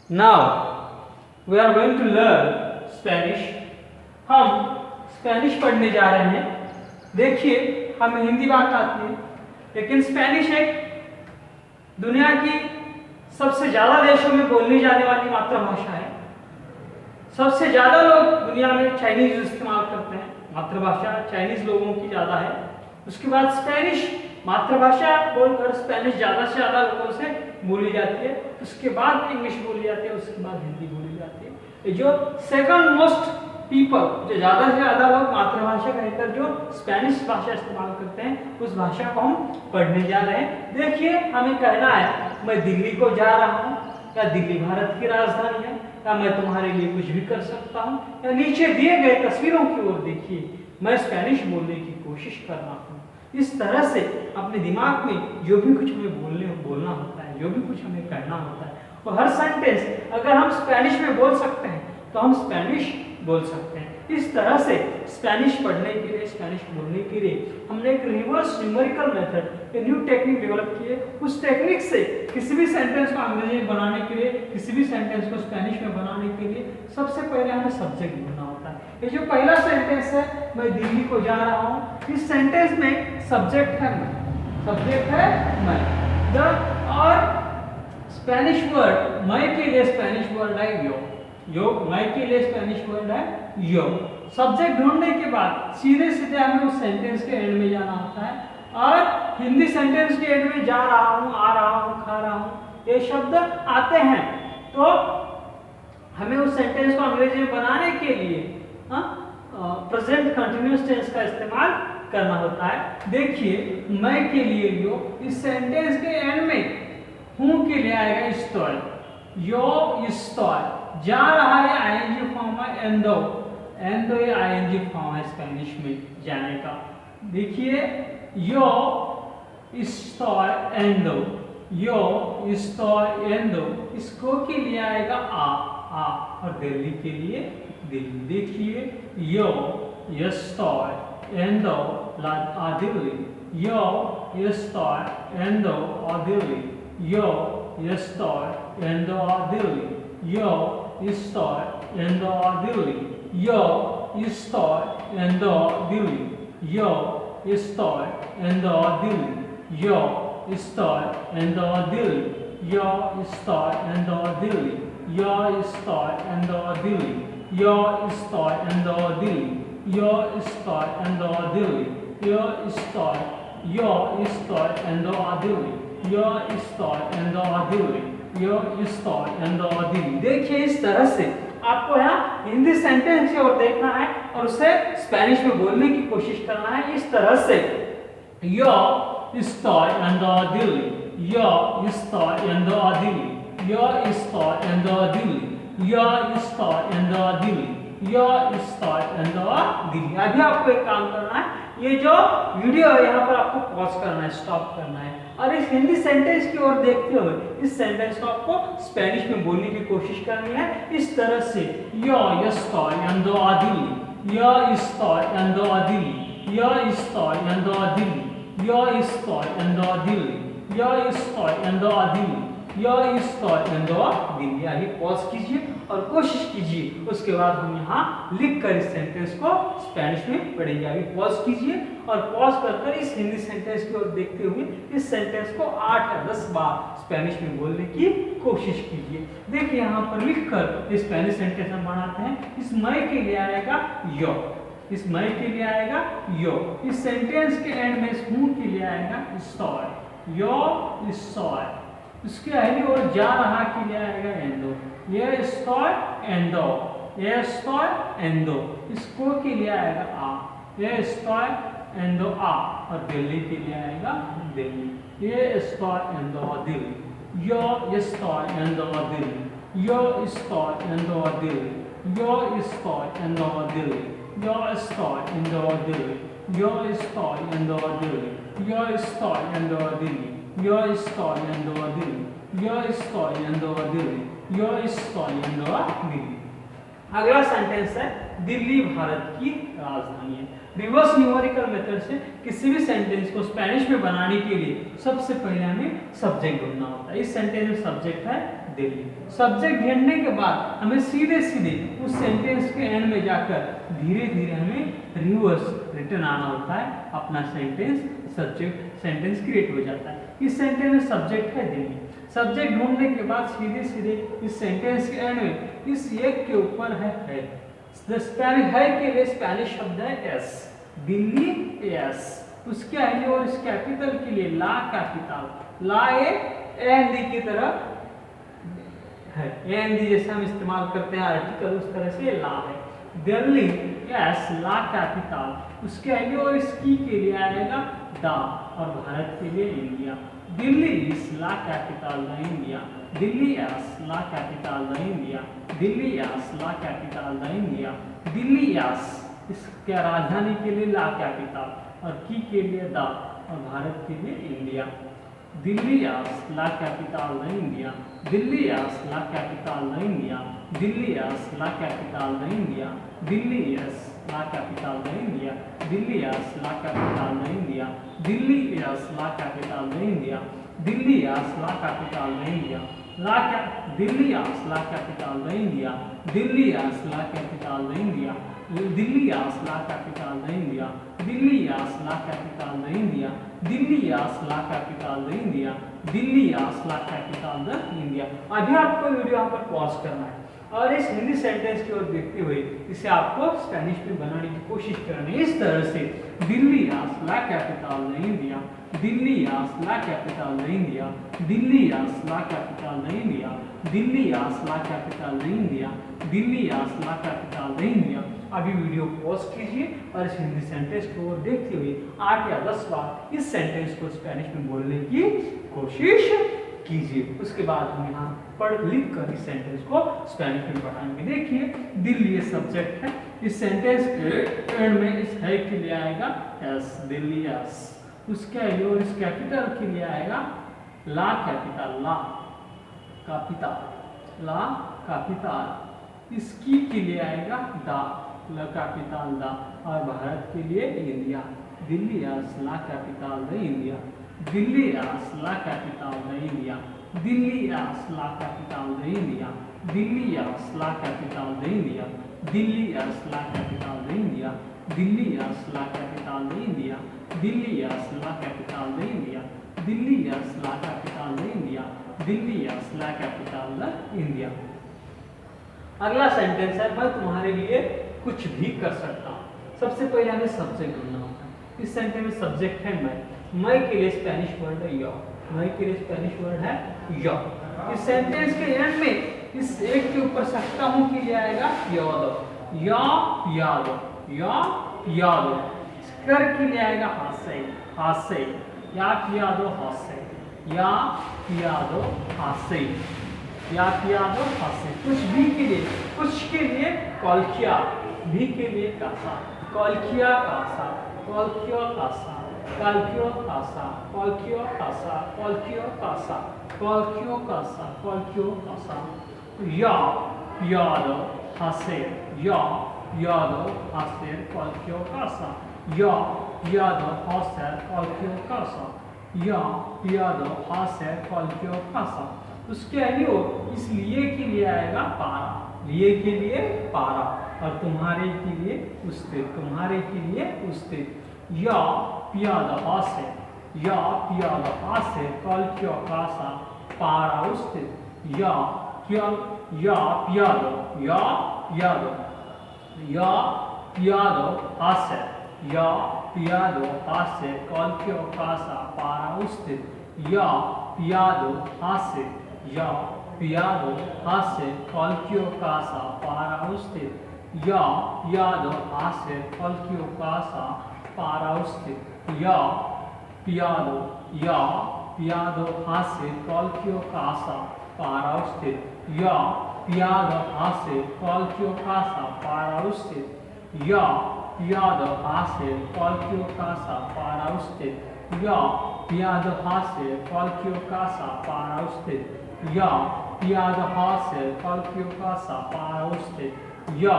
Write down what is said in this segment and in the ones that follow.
Now we are going to learn Spanish. हम Spanish पढ़ने जा रहे हैं। देखिए, हमें हिंदी बात आती है, लेकिन स्पेनिश एक दुनिया की सबसे ज़्यादा देशों में बोलने जाने वाली मातृभाषा है। सबसे ज़्यादा लोग दुनिया में चाइनीज़ इस्तेमाल करते हैं। मातृभाषा चाइनीज़ लोगों की ज़्यादा है। उसके बाद स्पेनिश मातृभाषा बोलकर स्पेनिश ज़्यादा से ज़्यादा लोगों से बोली जाती है। उसके बाद इंग्लिश बोली जाती है, उसके बाद हिंदी बोली जाती है। ये जो सेकंड मोस्ट पीपल, जो ज़्यादा से ज़्यादा लोग मातृभाषा कहकर जो स्पेनिश भाषा इस्तेमाल करते हैं, उस भाषा को हम पढ़ने जा रहे हैं। देखिए, हमें कहना है मैं दिल्ली को जा रहा हूँ, या दिल्ली भारत की राजधानी है, या मैं तुम्हारे लिए कुछ भी कर सकता हूँ, या नीचे दिए गए तस्वीरों की ओर देखिए, मैं स्पेनिश बोलने की कोशिश कर रहा हूँ। इस तरह से अपने दिमाग में जो भी कुछ हमें बोलना होता है, जो भी कुछ हमें कहना होता है, वो हर सेंटेंस अगर हम स्पेनिश में बोल सकते हैं तो हम स्पेनिश बोल सकते हैं। इस तरह से स्पेनिश पढ़ने के लिए, स्पेनिश बोलने के लिए हमने एक रिवर्स न्यूमेरिकल मेथड, एक न्यू टेक्निक डेवलप की है। उस टेक्निक से किसी भी सेंटेंस को अंग्रेजी में बनाने के लिए, किसी भी सेंटेंस को स्पेनिश में बनाने के लिए सबसे पहले हमें सब्जेक्ट ढूंढना होता है। ये जो पहला सेंटेंस है, मैं दिल्ली को जा रहा हूँ, इस सेंटेंस में सब्जेक्ट है मैं, सब्जेक्ट है मैं। और स्पेनिश वर्ड मैं के लिए स्पेनिश वर्ड है यो। यो मैं के लिए स्पेनिश वर्ड है यो। सब्जेक्ट ढूंढने के बाद सीधे सीधे हमें उस सेंटेंस के एंड में जाना होता है। और हिंदी सेंटेंस के एंड में जा रहा हूँ, आ रहा हूँ, खा रहा हूँ, ये शब्द आते हैं, तो हमें उस सेंटेंस को अंग्रेजी में बनाने के लिए प्रेजेंट कंटिन्यूअस टेंस का इस्तेमाल करना होता है। देखिए, मैं के लिए यो, इस सेंटेंस के एंड में हूँ के लिए आएगा स्टॉय। यो स्टॉय, जा रहा है आईएनजी फॉर्म है एंडो, एंडो ये आईएनजी फॉर्म है स्पेनिश में जाने का। देखिए, यो स्टॉय एंडो, यो स्टॉय एंडो, इसको के लिए आएगा आ, और दिल्ली के लिए दिल्ली। देखिए, यो स्टॉय एंडो आ दिल्ली, यो स्टॉय endo uh Delhi, yo estoy yendo a Delhi, yo estoy yendo a Delhi, yo estoy yendo a Delhi, yo estoy yendo a Delhi, yo estoy yendo a Delhi, yo estoy yendo a Delhi, yo estoy yendo a Delhi, yo estoy yendo a Delhi, yo estoy yendo a Delhi, yo estoy yendo a Delhi, यो स्टॉय एंड दिल्ली, यो स्टॉय एंड दिल्ली। देखिए, इस तरह से आपको यहाँ हिंदी सेंटेंस की ओर देखना है और उसे स्पेनिश में बोलने की कोशिश करना है। इस तरह से यो स्टॉय एंड दिल्ली, यो स्टॉय एंड दिल्ली, यो स्टॉय एंड दिल्ली, यो स्टॉय एंड दिल्ली, यो स्टॉय एंड दिल्ली। अभी आपको एक काम करना है, ये जो वीडियो है यहाँ पर आपको पॉज करना है, स्टॉप करना है, और इस हिंदी सेंटेंस की ओर देखते हुए इस सेंटेंस को आपको स्पेनिश में बोलने की कोशिश करनी है। इस तरह से yo estoy yendo a Delhi, yo estoy yendo a Delhi, yo estoy yendo a Delhi, yo estoy yendo a Delhi, yo estoy yendo a Delhi, yo estoy yendo a Delhi। आइए पॉज कीजिए और कोशिश कीजिए, उसके बाद हम यहाँ लिख कर इस सेंटेंस को स्पेनिश में पढ़ेंगे। अभी पॉज कीजिए और पॉज कर इस हिंदी सेंटेंस की ओर देखते हुए इस सेंटेंस को 8 या 10 बार स्पेनिश में बोलने की कोशिश कीजिए। देखिए, यहाँ पर लिखकर स्पेनिश सेंटेंस हम बनाते हैं। इस मैं के लिए आएगा यो, इस मैं के लिए आएगा यो, इस सेंटेंस के एंड में इस हूँ के लिए आएगा स्टॉय, यो स्टॉय, उसके अगली ओर जा रहा के लिए आएगा एंडो, ये स्टॉय एंडो, ये स्टॉय एंडो, इसको के लिए आएगा आ, ये स्टॉय एंडो आ, और दिल्ली के लिए आएगा दिल्ली, ये स्टॉय एंडो दिल्ली, यो स्टॉय एंडो दिल्ली, यो स्टॉय एंडो दिल्ली, यो स्टॉय एंडो दिल्ली, यो स्टॉय एंडो दिल्ली, यो स्टॉय एंडो दिल्ली, यो स्टॉय एंडो Delhi, yo estoy yendo a Delhi, yo estoy yendo a Delhi, yo estoy yendo a Delhi। अगला सेंटेंस है दिल्ली भारत की राजधानी है। रिवर्स न्यूमेरिकल मेथड से किसी भी सेंटेंस को स्पेनिश में बनाने के लिए सबसे पहले हमें सब्जेक्ट ढूंढना होता है। इस सेंटेंस में सब्जेक्ट है दिल्ली। सब्जेक्ट ढूंढने के बाद हमें सीधे सीधे उस सेंटेंस के एंड में जाकर धीरे धीरे हमें रिवर्स रिटर्न आना होता है, अपना सेंटेंस क्रिएट हो जाता है। इस सेंटेंस में सब्जेक्ट है दिल्ली। सब्जेक्ट ढूंढने के बाद सीधे सीधे इस सेंटेंस के एंड में इस एक के ऊपर है। स्पेनिश है के लिए स्पेनिश शब्द है एस, दिल्ली एस। उसके आगे और इस कैपिटल के लिए ला कैपिटल, ला एन डी की तरह है, एन डी जैसे हम इस्तेमाल करते हैं आर्टिकल उस तरह से ला है। दिल्ली एस ला कैपिटल। उसके आगे और इस की के लिए आएगा द और भारत के लिए इंडिया। दिल्ली इज ला कैपिटल द इंडिया, दिल्ली एस ला कैपिटल द इंडिया, दिल्ली एस ला कैपिटल द इंडिया, दिल्ली एस इसके राजधानी के लिए ला कैपिटल और की के लिए द और भारत के लिए इंडिया। दिल्ली एस ला कैपिटल द इंडिया, दिल्ली एस ला कैपिटल द इंडिया, दिल्ली एस ला कैपिटल द इंडिया, दिल्ली एस ला कैपिटल द इंडिया, दिल्ली एस ला कैपिटल द इंडिया, दिल्ली एस ला कैपिटल द इंडिया, दिल्ली एस ला कैपिटल द इंडिया, दिल्ली एस ला कैपिटल द इंडिया, दिल्ली एस ला कैपिटल द इंडिया, दिल्ली एस ला कैपिटल द इंडिया, दिल्ली एस ला कैपिटल द इंडिया, दिल्ली एस ला कैपिटल द इंडिया, दिल्ली एस ला कैपिटल द इंडिया। अभी आपको वीडियो यहाँ पर पॉज करना है और इस हिंदी सेंटेंस की ओर देखते हुए इसे आपको स्पेनिश में बनाने की कोशिश करनी है इस तरह से। दिल्ली एस ला कैपिटल द इंडिया, दिल्ली एस ला कैपिटल द इंडिया, दिल्ली एस ला कैपिटल द इंडिया, दिल्ली एस ला कैपिटल द इंडिया, दिल्ली एस ला कैपिटल द इंडिया। अभी वीडियो पॉज कीजिए और इस हिंदी सेंटेंस को देखते हुए 8 या 10 बार इस सेंटेंस को स्पेनिश में बोलने की कोशिश कीजिए। उसके बाद हम यहाँ पढ़ लिख कर इस सेंटेंस को स्पेनिश में पढ़ाएंगे। देखिए दिल्ली ये सब्जेक्ट है, इस सेंटेंस के एंड में इस है के लिए आएगा एस, दिल्ली एस। उसके आगे और इस कैपिटल के लिए आएगा ला कैपिटल, ला कैपिटल, ला कैपिटल। इसकी के लिए आएगा द, ला कैपिटल द और भारत के लिए इंडिया। दिल्ली एस ला कैपिटल द इंडिया, दिल्ली एस ला कैपिटल द इंडिया, दिल्ली एस ला कैपिटल द इंडिया, दिल्ली एस ला कैपिटल द इंडिया, दिल्ली एस ला कैपिटल द इंडिया, दिल्ली एस ला कैपिटल द इंडिया, दिल्ली एस ला कैपिटल द इंडिया, दिल्ली एस ला कैपिटल द इंडिया, दिल्ली एस ला कैपिटल द इंडिया। अगला सेंटेंस है मैं तुम्हारे लिए कुछ भी कर सकता हूँ। सबसे पहले हमें सब्जेक्ट ढूंढना होता है। इस सेंटेंस में सब्जेक्ट है मैं के लिए स्पेनिश वर्ड है यो, मैं के लिए स्पेनिश वर्ड है यो। इस सेंटेंस के एंड में इस एक के ऊपर सकता हूँ के लिए आएगा यादो, या यादो, या यादो। कर के लिए आएगा हासे, हासे, या यादो हासे, या यादो हासे, या यादो हासे। कुछ भी के लिए, कुछ के लिए कॉलकिया, भी के लिए कासा, कॉलकिया कासा, कॉलकियो कासा, कॉलकियो कासा, कॉलकियो कासा, कॉलकियो कासा, कॉलकियो कासा, कॉलकियो कासा। या यादो हासे, या यादो हासे, कॉलकियो कासा, या यादो हासे, कॉलकियो कासा, या यादो हासे, कॉलकियो कासा। उसके आगे इस लिए के लिए आएगा पारा, लिए के लिए पारा और तुम्हारे के लिए उसते, तुम्हारे के लिए उसते। या पियादा हासे, या पियादा हासे, कॉलकियो कासा, पारा उसते। या पियादो, या पियादो, या पियादो हासे, या पियादो हासे, कॉलकियो कासा, पारा उसते। या पियादो हासे, या पियादो हासे, कॉलकियो कासा, पारा उसते। या पियादो हासे, कॉलकियो कासा, पारा उसते। या पियादो, या पियादो हासे, कॉलकियो कासा, पारा उसते। या पियादो हासे, कॉलकियो कासा, पारा उसते। या पियादो हासे, कॉलकियो कासा, पारा उसते। या पियादो हासे, कॉलकियो कासा, पारा उसते। या पियादो हासे, कॉलकियो कासा, पारा उसते। या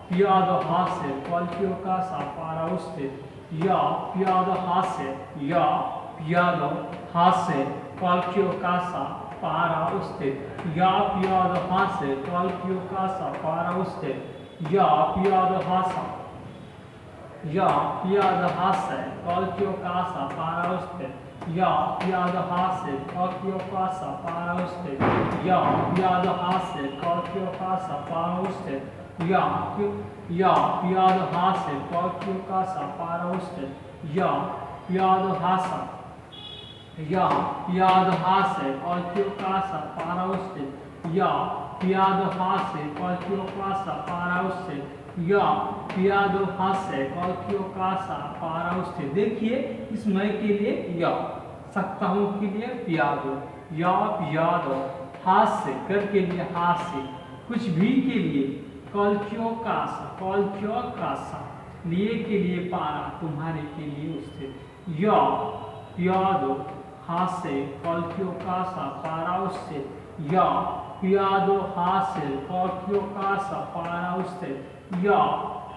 पियादो हासे, कॉलकियो कासा, पारा उसते। या पियादो हासे, या पियादो हासे, कॉलकियो Kasa, para usted, ya piyado hase, kalkyo kasa para usted, ya piyado hasa, ya piyado hase, kalkyo kasa para usted, ya piyado hase, kalkyo kasa para usted, ya piyado hase, kalkyo kasa para usted, ya piyado hase, kalkyo kasa para usted, ya piyado hasa, ya piyado hase, kalkyo kasa para usted, ya piyado hase, kalkyo kasa para usted, या पियादो हाथ से कॉल्कियो कासा पारा उससे। देखिए इस मैं के लिए या सकता हूँ के लिए पियादो, या पियादो, हाथ से कर के लिए हाथ से, कुछ भी के लिए कॉल्कियो कासा, लिए के लिए पारा, तुम्हारे के लिए उससे, या पियादो हाथ से कॉल्कियो कासा पारा उससे, या पियादो हाथ से कॉल्कियो कासा पारा उससे, या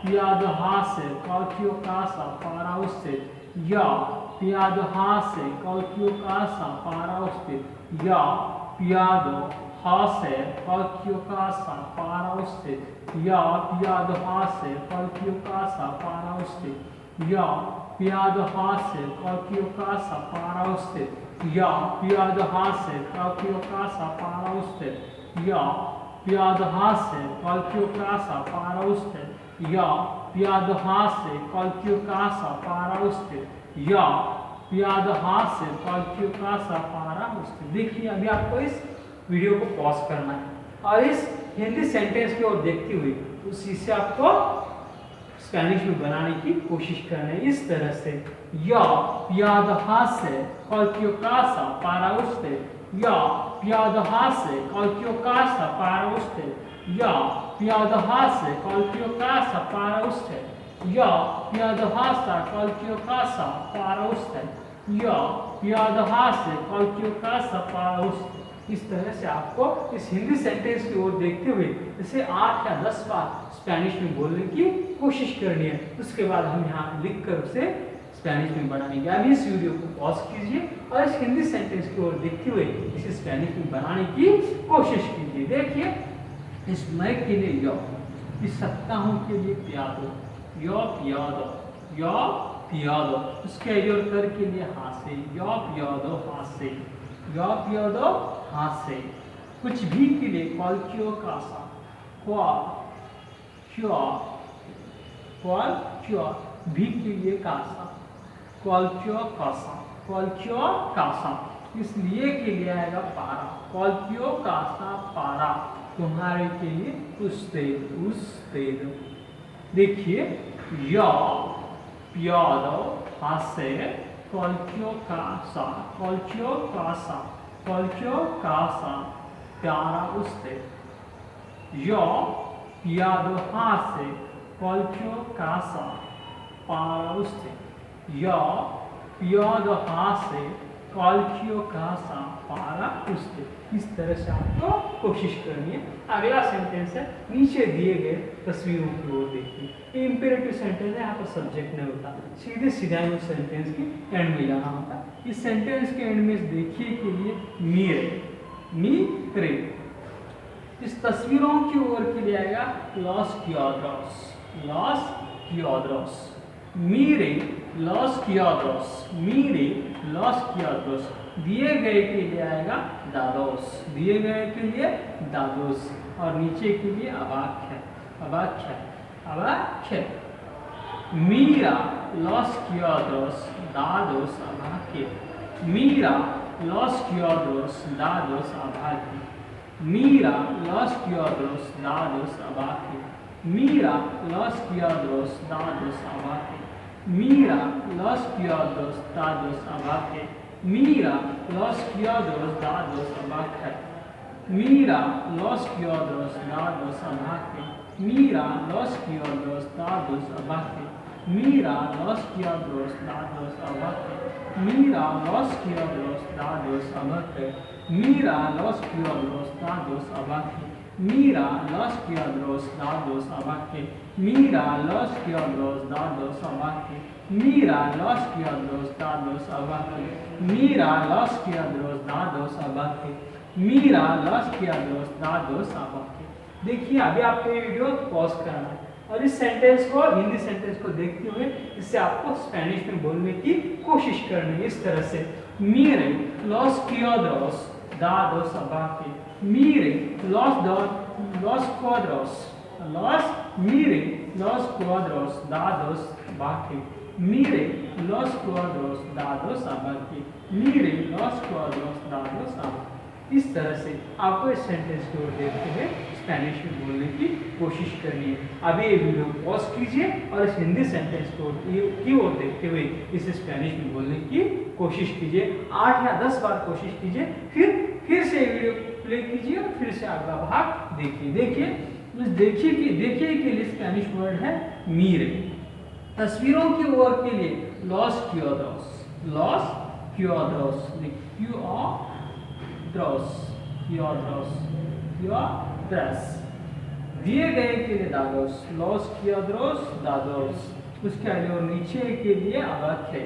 पियादो हाथ से कॉल्कियो कासा पारा उससे, या पियादो हाथ से कॉल्कियो कासा पारा उससे, या पियादो हाथ से कॉल्कियो कासा पारा उससे, या पियादो हाथ से कॉल्कियो कासा पारा उससे, या पियादो हाथ से कॉल्कियो कासा पारा उससे, या पियादो हाथ से कॉल्कियो कासा पारा उससे, या पियादो हाथ से कॉल्कियो कासा पारा उससे, या पियादो हाथ से कॉल्कियो कासा पारा उससे, या पियादो हाथ से कॉल्कियो कासा पारा उससे। देखिए अभी आपको इस वीडियो को पॉज करना है और इस हिंदी सेंटेंस की ओर देखते हुए उसी से आपको स्पेनिश में बनाने की कोशिश करना है इस तरह से, या पियादो हाथ से कॉल्कियो कासा पारा उससे, या पियादो हाथ से कॉल्कियो कासा पारा उससे, या पियादो हाथ से कॉल्कियो कासा पारा उससे, या पियादो हाथ से कॉल्कियो कासा पारा उससे, या पियादो हाथ से कॉल्कियो कासा पारा उससे। इस तरह से आपको इस हिंदी सेंटेंस की ओर देखते हुए इसे 8 या 10 बार स्पेनिश में बोलने की कोशिश करनी है। उसके बाद हम यहाँ लिख कर उसे स्पेनिश में बनाएंगे। अभी इस वीडियो को पॉज कीजिए और इस हिंदी सेंटेंस की ओर देखते हुए इसे स्पेनिश में बनाने की कोशिश कीजिए। देखिए इस मैं के लिए यो, इस सकता हूँ के लिए पियादो, यो पियादो, यो पियादो, उसके योर कर के लिए हाथ से, यो पियादो हाथ से, यो पियादो हाथ से, कुछ भी के लिए कॉल्कियो कासा, क्वाल्क्यो, भी के लिए कासा, क्वाल्क्यो कासा, क्वाल्क्यो कासा, इसलिए के लिए आएगा पारा, क्वाल्क्यो कासा पारा, तुम्हारे के लिए usted। देखिए या पियादो हाथ से कॉल्कियो कासा, कॉल्कियो कासा, कॉल्कियो कासा प्यारा usted, या पियादो हाथ से कॉल्कियो कासा पारा usted, या पियादो हाथ से कॉल्कियो कासा पारा usted। इस तरह से आपको कोशिश करनी है। अगला सेंटेंस है नीचे दिए गए तस्वीरों की ओर देखिए। ये इंपेरेटिव सेंटेंस है, यहाँ पर सब्जेक्ट नहीं होता, सीधे सीधा उस सेंटेंस के एंड में जाना होता है। इस सेंटेंस के एंड में देखिए के लिए मीरे, इस तस्वीरों की ओर के लिए आएगा लॉस क्याद्रोस, मीरे लॉस क्याद्रोस, मीरे लॉस क्याद्रोस, दिए गए के लिए आएगा दादोस, दिए गए के लिए दादोस, और नीचे के लिए अबाख्य, मीरा लॉस क्याद्रोस दादोस अबाख्य, मीरा लॉस क्याद्रोस दादोस अबाख्य, मीरा लॉस क्याद्रोस दादोस अबाख्य, मीरा लॉस क्याद्रोस दादोस अबाख्य, मीरा लॉस क्याद्रोस दादोस अबाख्य, मीरा लॉस क्याद्रोस दादोस अबाख्य, मीरा लॉस क्याद्रोस दादोस अबाख्य, मीरा लॉस क्याद्रोस दादोस अबाख्य, मीरा लॉस क्याद्रोस दादोस अबाख्य, मीरा लॉस क्याद्रोस दादोस अबाख्य, मीरा लॉस क्याद्रोस दादोस अबाख्य, मीरा लॉस क्याद्रोस दादोस अबाख्य, मीरा लॉस क्याद्रोस दादोस अबाख्य, मीरा लॉस क्याद्रोस दादोस अबाख्य, मीरा लॉस क्याद्रोस दादोस अबाख्य, mira, los criados dados a vaque। देखिए अभी आपको ये वीडियो पॉज करना है और इस सेंटेंस को, हिंदी सेंटेंस को देखते हुए इससे आपको स्पेनिश में बोलने की कोशिश करनी है इस तरह से। mire los criados dados a vaque, mire los cuadros, mire los cuadros dados vaque, mire los cuadros dados a vaque, mire los cuadros dados a vaque। इस तरह से आपको इस सेंटेंस को देखते हुए स्पेनिश में बोलने की कोशिश करनी है। अभी ये वीडियो पॉज कीजिए और इस हिंदी सेंटेंस को की ओर देखते हुए इसे स्पेनिश में बोलने की कोशिश कीजिए। 8 या 10 बार कोशिश कीजिए, फिर से वीडियो प्ले कीजिए और फिर से अगला भाग देखिए। देखिए के लिए स्पेनिश वर्ड है मीरे। तस्वीरों की ओर के लिए लॉस क्यूआड्रोस, दिए गए के लिए दादोस, लॉस क्यूआड्रोस दादोस। उसके आगे और नीचे के लिए अबाखे,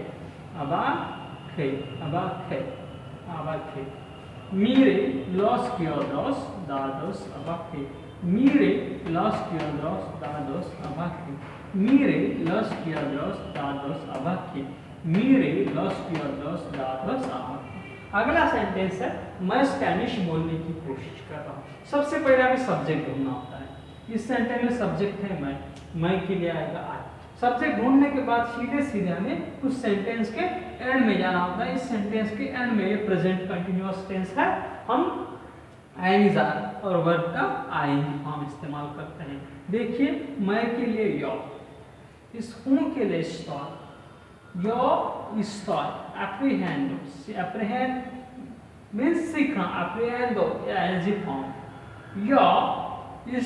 mire los criados dados a vaque, mire los criados dados a vaque, mire los criados dados a vaque, mire los criados dados a vaque। अगला सेंटेंस है मैं स्पेनिश बोलने की कोशिश कर रहा हूँ। सबसे पहले हमें सब्जेक्ट ढूंढना होता है। इस सेंटेंस में सब्जेक्ट है मैं के लिए आएगा आई। सब्जेक्ट ढूंढने के बाद सीधे हमें उस सेंटेंस के एंड में जाना होता है। इस सेंटेंस के एंड में ये प्रेजेंट कंटिन्यूअस टेंस है, हम एनीज आर और वर्ब का आईएनजी फॉर्म इस्तेमाल करते हैं। देखिए मैं के लिए यो, इस हूं के लिए स्टॉल, यो स्टॉल, एप्रीहेंड मीन्स सीखना, एप्रीहेंडो या एनजी फॉर्म, यो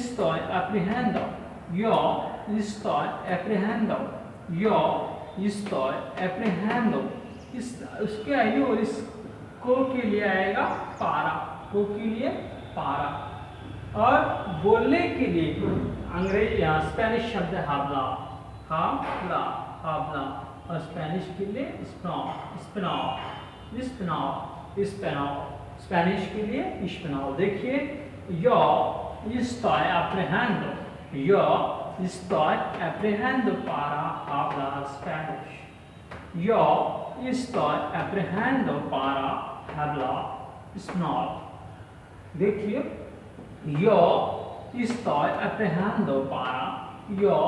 stall एप्रीहेंडो, yo estoy aprendiendo, yo estoy aprendiendo। इस उसके आगे और इस को के लिए आएगा पारा, को के लिए पारा। और बोलने के लिए अंग्रेजी या स्पेनिश शब्द है हाबला, और स्पेनिश के लिए स्पेनिश के लिए स्पेनॉल। देखिए yo estoy aprendiendo, yo estoy aprendiendo para hablar Spanish, yo estoy aprendiendo para hablar español। देखिए yo estoy aprendiendo para hablar español, yo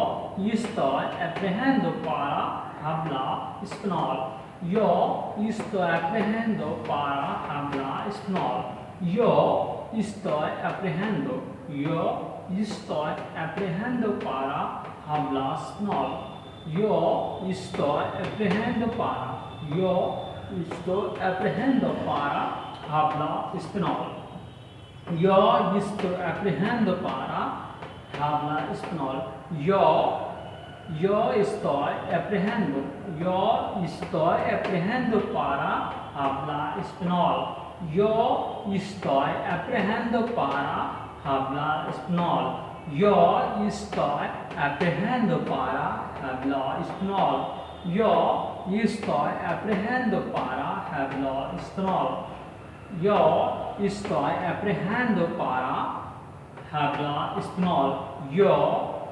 estoy aprendiendo para hablar español, yo estoy aprendiendo para hablar español, yo estoy aprendiendo para hablar español, yo estoy aprendiendo para hablar español, yo estoy aprendiendo para hablar español, yo estoy aprendiendo para hablar español, yo estoy aprendiendo para hablar español, yo estoy aprendiendo para hablar español, yo estoy aprendiendo para hablar español, yo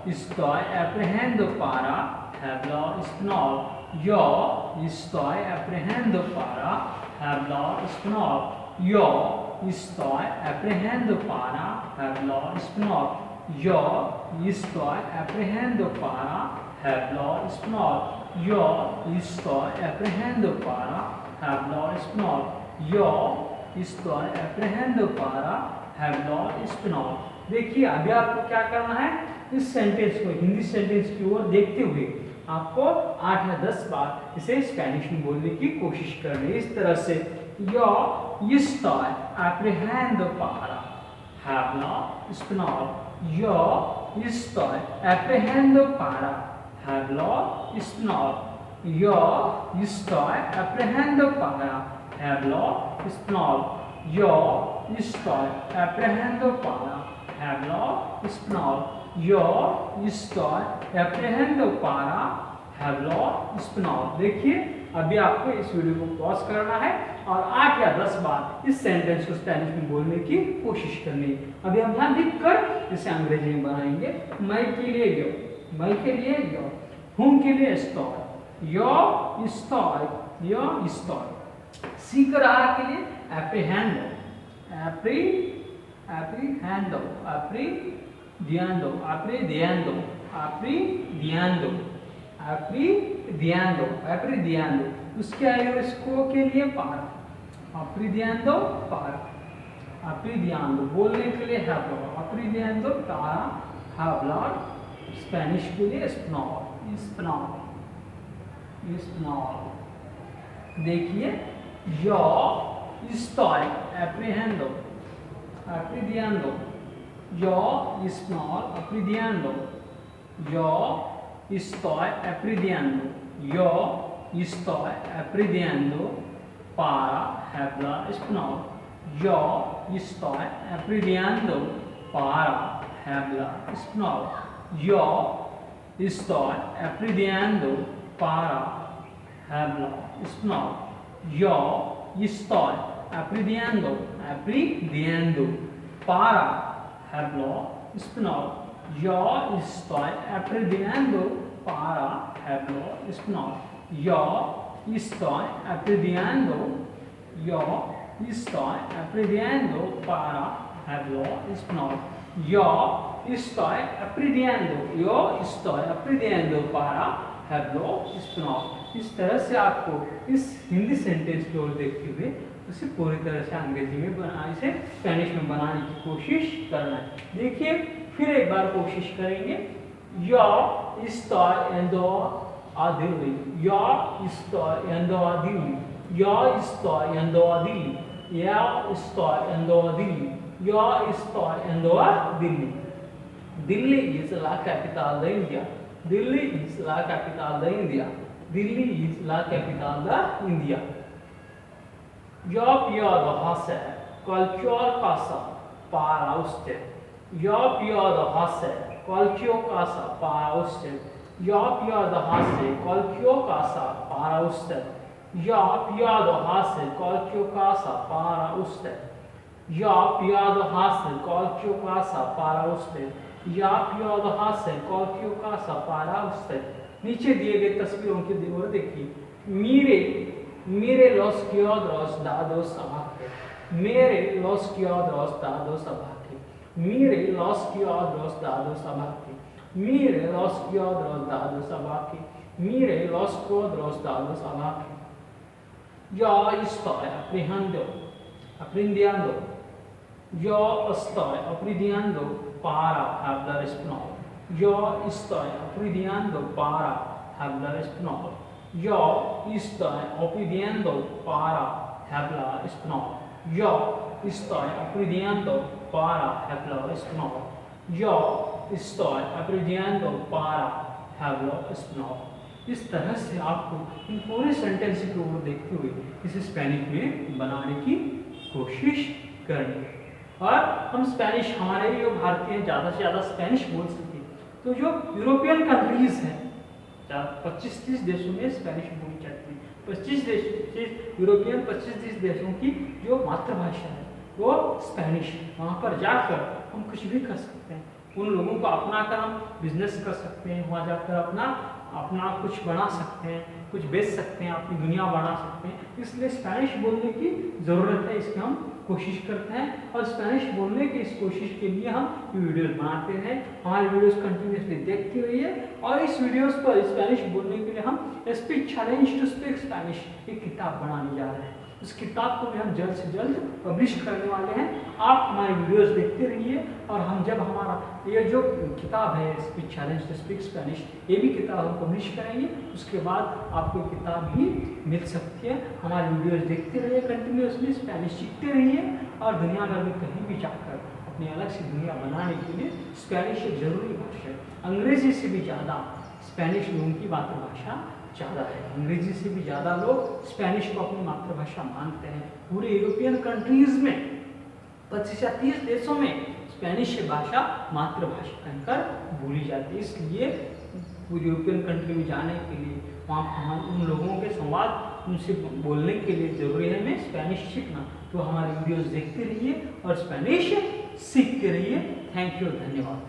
estoy aprendiendo para hablar español, yo estoy aprendiendo para hablar español, yo estoy aprendiendo para hablar español, yo estoy aprendiendo para hablar español, yo estoy aprendiendo para hablar español, yo estoy aprendiendo para hablar español। देखिए अभी आपको क्या करना है, इस sentence को Hindi sentence की ओर देखते हुए आपको 8 या 10 बार इसे स्पेनिश में बोलने की कोशिश करनी है। इस तरह से yo estoy aprendiendo para hablar español, yo estoy aprendiendo para hablar español, yo estoy aprendiendo para hablar español, yo estoy aprendiendo para hablar español, yo estoy aprendiendo para hablar español। देखिए अभी आपको इस वीडियो को pause करना है और 8 या 10 बार इस सेंटेंस को स्पेनिश में बोलने की कोशिश करनी है। अभी हम यहाँ लिख कर इसे अंग्रेजी में बनाएंगे। मैं के लिए यो, मैं के लिए यो, हूँ के लिए स्टॉय, यो स्टॉय, यो स्टॉय, सीख रहा के लिए एप्रीहेंडो, apprehendo, apprehendiendo, apprehendiendo, apprehendiendo, apprehendiendo, apprehendiendo, उसके आगे इसको के लिए पार्क, apprehendiendo पार्क, apprehendiendo बोलने के लिए hablar, apprehendiendo तारा, hablar स्पेनिश के लिए स्पनॉल, स्पनॉल, स्पनॉल। देखिए yo estoy aprendiendo, aprendiendo, yo estoy aprendiendo, yo estoy aprendiendo, yo estoy aprendiendo para hablar español, yo estoy aprendiendo para hablar español, yo estoy aprendiendo para hablar español, yo estoy aprendiendo, aprendiendo para hablar español, yo estoy aprendiendo para hablar español, yo estoy aprendiendo, yo estoy aprendiendo para hablar español, yo estoy aprendiendo, yo estoy aprendiendo para hablar español। इस तरह से आपको इस Hindi sentence की ओर देखते हुए उसे पूरी तरह से अंग्रेजी में इसे स्पेनिश में बनाने की कोशिश करना है। देखिए फिर एक बार कोशिश करेंगे। Yo estoy yendo a Delhi, yo estoy yendo a Delhi, yo estoy yendo a Delhi, yo estoy yendo a Delhi, yo estoy yendo a Delhi. Delhi is la capital of India. Delhi is la capital of India. Delhi is la capital of India. Eu piado hase, qualquer casa para usted. Eu piado hase, qualquer casa para usted. Eu piado hase, qualquer casa para usted. Eu piado hase, qualquer casa para usted. Eu piado hase, qualquer casa para usted. Eu piado hase, qualquer casa para usted. नीचे दिए गए तस्वीरों की ओर देखिए। मेरे los cuadros dados abajo, मेरे los cuadros dados abajo, मेरे los cuadros dados abajo, मेरे los cuadros dados abajo, मेरे los cuadros dados abajo. Yo estoy aprendiendo, yo estoy aprendiendo para hablar español. Yo estoy aprendiendo para hablar español. Yo estoy aprendiendo para hablar español. Yo estoy aprendiendo para hablar español. Yo estoy aprendiendo para hablar español. इस तरह से आपको इन पूरे sentence की ओर देखते हुए इसे Spanish में बनाने की कोशिश करनी है। और हम स्पेनिश, हमारे जो भारतीय ज़्यादा से ज़्यादा स्पेनिश बोल सकें, तो जो यूरोपियन कंट्रीज हैं 25-30 देशों में स्पेनिश बोली जाती है। 25 देश यूरोपियन 25-30 देशों की जो मातृभाषा है वो स्पेनिश है। वहाँ पर जाकर हम कुछ भी कर सकते हैं, उन लोगों को अपना कर हम बिजनेस कर सकते हैं, वहाँ जाकर अपना कुछ बना सकते हैं, कुछ बेच सकते हैं, अपनी दुनिया बना सकते हैं। इसलिए स्पेनिश बोलने की ज़रूरत है, इसकी हम कोशिश करते हैं और स्पेनिश बोलने की इस कोशिश के लिए हम वीडियोस बनाते हैं। हमारे वीडियोस कंटिन्यूसली देखते रहिए और इस वीडियोस पर स्पेनिश बोलने के लिए हम speech challenge to speak Spanish एक किताब बनाने जा रहे हैं। उस किताब को भी हम जल्द से जल्द पब्लिश करने वाले हैं। आप हमारे वीडियोस देखते रहिए और हम जब हमारा ये जो किताब है speech challenge to speak Spanish, ये भी किताब हम पब्लिश करेंगे, उसके बाद आपको किताब भी मिल सकती है। हमारे वीडियोस देखते रहिए, कंटिन्यूसली स्पेनिश सीखते रहिए और दुनिया भर में कहीं भी जाकर अपनी अलग सी दुनिया बनाने के लिए स्पेनिश एक जरूरी भाषा है। अंग्रेजी से भी ज़्यादा स्पेनिश लोगों की मातृभाषा ज़्यादा है। अंग्रेजी से भी ज़्यादा लोग स्पेनिश को अपनी मातृभाषा मानते हैं। पूरे यूरोपियन कंट्रीज में 25 या 30 देशों में स्पेनिश भाषा मातृभाषा कहकर बोली जाती है। इसलिए पूरी यूरोपियन कंट्री में जाने के लिए वहाँ हम उन लोगों के संवाद उनसे बोलने के लिए ज़रूरी है हमें स्पेनिश सीखना। तो हमारे वीडियोस देखते रहिए और स्पेनिश सीखते रहिए। थैंक यू, धन्यवाद।